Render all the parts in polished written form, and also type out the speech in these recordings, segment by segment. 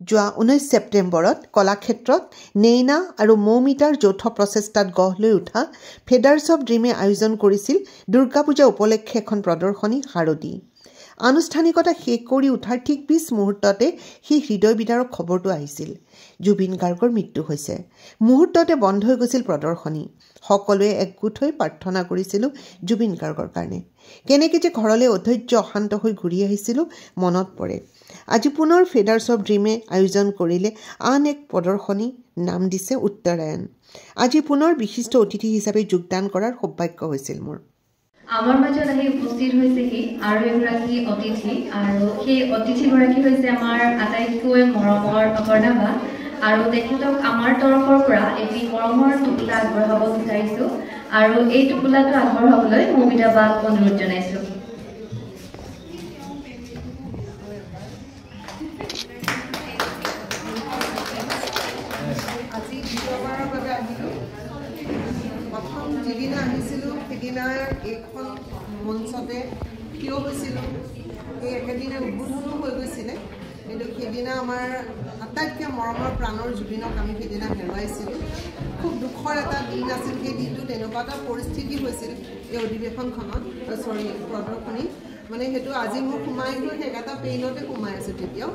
যোৱা 19 ছেপ্টেম্বৰত কলাক্ষেত্ৰত নেইনা আৰু মৌমিতাৰ যৌথ প্ৰচেষ্টাত গঢ় লৈ উঠা ফেডাৰ্ছ অৱ ড্ৰিমে আয়োজন কৰিছিল দুৰ্গা পূজা উপলক্ষে এখন প্ৰদৰ্শনী শাৰদী। আনুষ্ঠানিকতা শেষ কৰি উঠাৰ ঠিক 20 মুহূৰ্ততে সেই হৃদয় বিদাৰক খবৰটো আহিছিল। জুবিন গাৰ্গৰ মৃত্যু হৈছে। মুহূৰ্ততে বন্ধ হৈ গৈছিল প্ৰদৰ্শনী। সকলোৱে একগোট হৈ প্ৰাৰ্থনা কৰিছিলোঁ জুবিন গাৰ্গৰ কাৰণে। কেনেকৈ যে ঘৰলৈ অধৈৰ্য অশান্ত হৈ ঘূৰি আহিছিলোঁ মনত পৰে। আজি পুনৰ ফেডাৰ্ছ অৱ ড্ৰিমে আয়োজন কৰিলে আন এক প্ৰদৰ্শনী, নাম দিছে উত্তৰায়ণ। আজি পুনৰ বিশিষ্ট অতিথি হিচাপে যোগদান কৰাৰ সৌভাগ্য হৈছিল মোৰ। আমাৰ মাজত আহি উপস্থিত হৈছেহি আৰু এগৰাকী অতিথি, আৰু সেই অতিথিগৰাকী হৈছে আমাৰ আটাইতকৈ মৰমৰ অপৰ্ণা বা, আৰু তেখেতক আমাৰ তৰফৰ পৰা এটি মৰমৰ টোপোলা আগবঢ়াব বিচাৰিছোঁ আৰু এই টোপোলাটো আগবঢ়াবলৈ মৌমিতা বাক অনুৰোধ জনাইছোঁ। আজি দ্বিতীয়বাৰৰ বাবে আহিলোঁ। প্ৰথম যিদিনা আহিছিলোঁ সেইদিনা এইখন মঞ্চতে থিয় হৈছিলোঁ। সেই একেদিনা উদ্বোধনো হৈ গৈছিলে, কিন্তু সেইদিনা আমাৰ আটাইতকৈ মৰমৰ প্ৰাণৰ জুবিনক আমি সেইদিনা হেৰুৱাইছিলোঁ। খুব দুখৰ এটা দিন আছিল সেই দিনটোত। এনেকুৱা এটা পৰিস্থিতি হৈছিল এই অধিৱেশনখনত, প্ৰদৰ্শনী মানে সেইটো আজি মোৰ সোমাই গৈ সেই এটা পেইনতে সোমাই আছোঁ তেতিয়াও।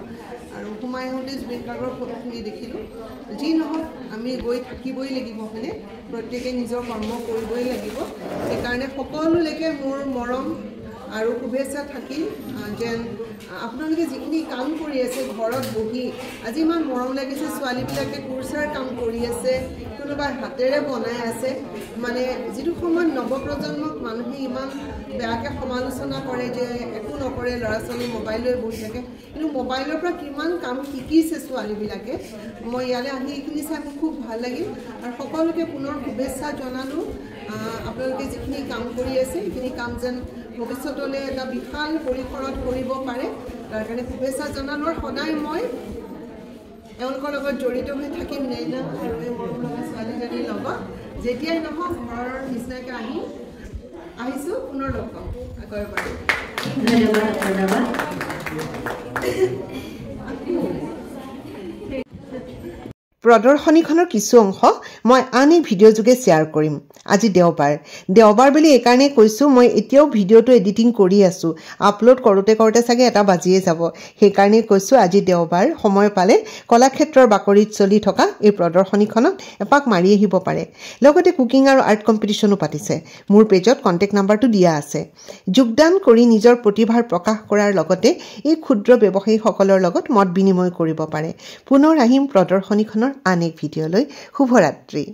আৰু সোমাই আহোঁতে জুবিন গাৰ্গৰ ফটোখিনি দেখিলোঁ। যি নহওক আমি গৈ থাকিবই লাগিব, হয়নে? প্ৰত্যেকে নিজৰ কৰ্ম কৰিবই লাগিব। সেইকাৰণে সকলোলৈকে মোৰ মৰম আৰু শুভেচ্ছা থাকিল যেন আপোনালোকে যিখিনি কাম কৰি আছে ঘৰত বহি, আজি ইমান মৰম লাগিছে। ছোৱালীবিলাকে কুৰ্চাৰ কাম কৰি আছে, কোনোবাই হাতেৰে বনাই আছে। মানে যিটো সময়ত নৱপ্ৰজন্মক মানুহে ইমান বেয়াকৈ সমালোচনা কৰে যে একো নকৰে, ল'ৰা ছোৱালী মোবাইল লৈ বহি থাকে, কিন্তু মোবাইলৰ পৰা কিমান কাম শিকিছে ছোৱালীবিলাকে। মই ইয়ালৈ আহি এইখিনি চাই মোৰ খুব ভাল লাগিল আৰু সকলোকে পুনৰ শুভেচ্ছা জনালোঁ। আপোনালোকে যিখিনি কাম কৰি আছে সেইখিনি কাম যেন ভৱিষ্যতলৈ এটা বিশাল পৰিসৰত কৰিব পাৰে, তাৰ কাৰণে শুভেচ্ছা জনালোঁ। আৰু সদায় মই এওঁলোকৰ লগত জড়িত হৈ থাকিম, নেইনা আৰু এই মৰম লগা ছোৱালীজনীৰ লগত। যেতিয়াই নহওক ঘৰৰ নিচিনাকৈ আহিছোঁ, পুনৰ লগ পাম আকৌ এবাৰ। ধন্যবাদ। প্ৰদৰ্শনীখনৰ কিছু অংশ মই আন এক ভিডিঅ' যোগে শ্বেয়াৰ কৰিম। আজি দেওবাৰ বুলি এইকাৰণেই কৈছোঁ, মই এতিয়াও ভিডিঅ'টো এডিটিং কৰি আছোঁ। আপলোড কৰোঁতে চাগে এটা বাজিয়ে যাব। সেইকাৰণেই কৈছোঁ আজি দেওবাৰ, সময় পালে কলাক্ষেত্ৰৰ বাকৰিত চলি থকা এই প্ৰদৰ্শনীখনত এপাক মাৰি আহিব পাৰে। লগতে কুকিং আৰু আৰ্ট কম্পিটিশ্যনো পাতিছে। মোৰ পেজত কণ্টেক্ট নাম্বাৰটো দিয়া আছে। যোগদান কৰি নিজৰ প্ৰতিভাৰ প্ৰকাশ কৰাৰ লগতে এই ক্ষুদ্ৰ ব্যৱসায়ীসকলৰ লগত মত বিনিময় কৰিব পাৰে। পুনৰ আহিম প্ৰদৰ্শনীখনৰ আন এক ভিডিঅ'লৈ। শুভৰাত্ৰি।